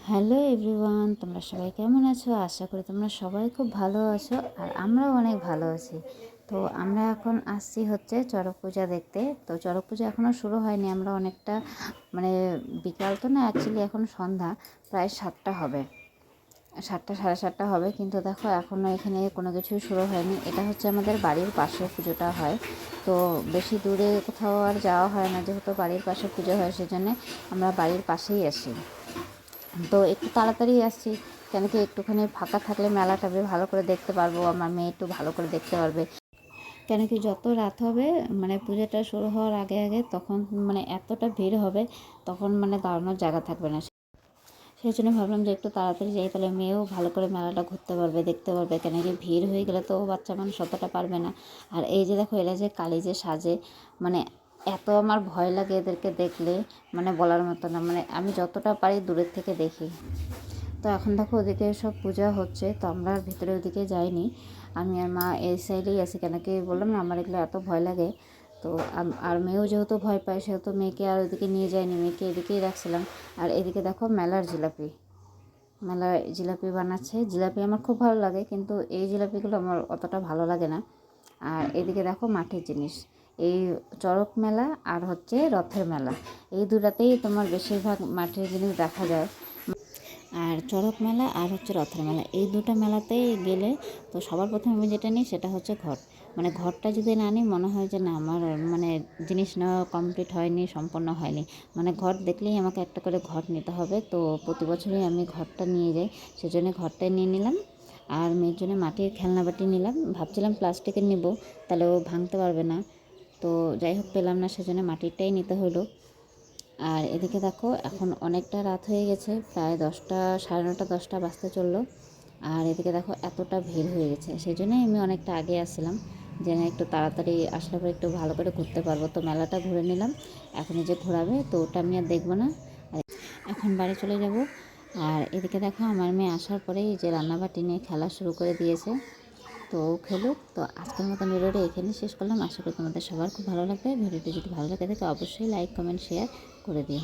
Hello everyone, তোমরা সবাই কেমন আছো? আশা করি তোমরা সবাই খুব ভালো আছো, আর আমরাও অনেক ভালো আছি। তো আমরা এখন আসছি হচ্ছে চড়ক পূজা দেখতে। তো চড়ক পূজা এখনও শুরু হয়নি, আমরা অনেকটা মানে বিকাল তো না, অ্যাকচুয়ালি এখন সন্ধ্যা প্রায় 7টা হবে, 7টা সাড়ে 7টা হবে, কিন্তু দেখো এখনও এখানে কোনো কিছুই শুরু হয়নি। এটা হচ্ছে আমাদের বাড়ির পাশে পুজোটা হয়, তো বেশি দূরে কোথাও আর যাওয়া হয় না, যেহেতু বাড়ির পাশে পুজো হয় সেজন্য আমরা বাড়ির পাশেই আসি। তো একটু তাড়াতাড়ি আসছি, কেন কি একটুখানি ফাঁকা থাকলে মেলাটা ভালো করে দেখতে পারবো, আমার মেয়ে একটু ভালো করে দেখতে পারবে। কেন কি যত রাত হবে মানে পুজোটা শুরু হওয়ার আগে আগে তখন মানে এতটা ভিড় হবে, তখন মানে দাঁড়ানোর জায়গা থাকবে না। সেই জন্য ভাবলাম যে একটু তাড়াতাড়ি যাই, তাহলে মেয়েও ভালো করে মেলাটা ঘুরতে পারবে, দেখতে পারবে। কেন কি ভিড় হয়ে গেলে তো বাচ্চা মানুষ অতটা পারবে না। আর এই যে দেখো, এরা যে কালী যে সাজে, মানে এত আমার ভয় লাগে এদেরকে দেখলে, মানে বলার মতো না। মানে আমি যতটা পারি দূরের থেকে দেখি। তো এখন দেখো ওদিকে সব পূজা হচ্ছে, তো আমরা আর ভিতরে ওদিকে যাইনি, আমি আর মা এই সাইডেই আছি। কেন কি বললাম না, আমার এগুলো এত ভয় লাগে। তো আর মেয়েও যেহেতু ভয় পায়, সেহেতু মেয়েকে আর ওইদিকে নিয়ে যায়নি, মেয়েকে এদিকেই রাখছিলাম। আর এদিকে দেখো মেলার জিলাপি বানাচ্ছে। জিলাপি আমার খুব ভালো লাগে, কিন্তু এই জিলাপিগুলো আমার অতটা ভালো লাগে না। আর এদিকে দেখো মাটির জিনিস, এই চড়ক মেলা আর হচ্ছে রথের মেলা, এই দুটাতেই তোমার বেশিরভাগ মাটির জিনিস দেখা যায়। আর চড়ক মেলা আর হচ্ছে রথের মেলা, এই দুটো মেলাতেই গেলে তো সবার প্রথমে আমি যেটা নিই সেটা হচ্ছে ঘট। মানে ঘরটা যদি না নিই, মনে হয় যে না, আমার মানে জিনিস নেওয়া কমপ্লিট হয়নি, সম্পন্ন হয়নি। মানে ঘর দেখলেই আমাকে একটা করে ঘট নিতে হবে। তো প্রতি বছরই আমি ঘরটা নিয়ে যাই, সেজন্য ঘরটাই নিয়ে নিলাম। আর মেয়ের জন্য মাটির খেলনা বাটি নিলাম, ভাবছিলাম প্লাস্টিকের নিব, তাহলে ও ভাঙতে পারবে না। তো যাই হোক, পেলাম না, সেজন্য মাটিরটাই নিতে হলো। আর এদিকে দেখো এখন অনেকটা রাত হয়ে গেছে, প্রায় 10টা সাড়ে 9টা 10টা বাজতে চললো। আর এদিকে দেখো এতটা ভিড় হয়ে গেছে, সেই জন্যই আমি অনেকটা আগে আসছিলাম, যে না একটু তাড়াতাড়ি আসলে পরে একটু ভালো করে ঘুরতে পারবো। তো মেলাটা ঘুরে নিলাম, এখন যে ঘোরাবে তো ওটা আমি আর দেখবো না, আর এখন বাড়ি চলে যাব। আর এদিকে দেখো আমার মেয়ে আসার পরেই যে রান্নাবাটি নিয়ে খেলা শুরু করে দিয়েছে, তো খেলুক। তো আজকের মতো ভিডিওটা এখানে শেষ করলাম, আশা করি তোমাদের সবার খুব ভালো লাগবে। ভিডিওটি যদি ভালো লাগে থাকে অবশ্যই লাইক কমেন্ট শেয়ার করে দিও।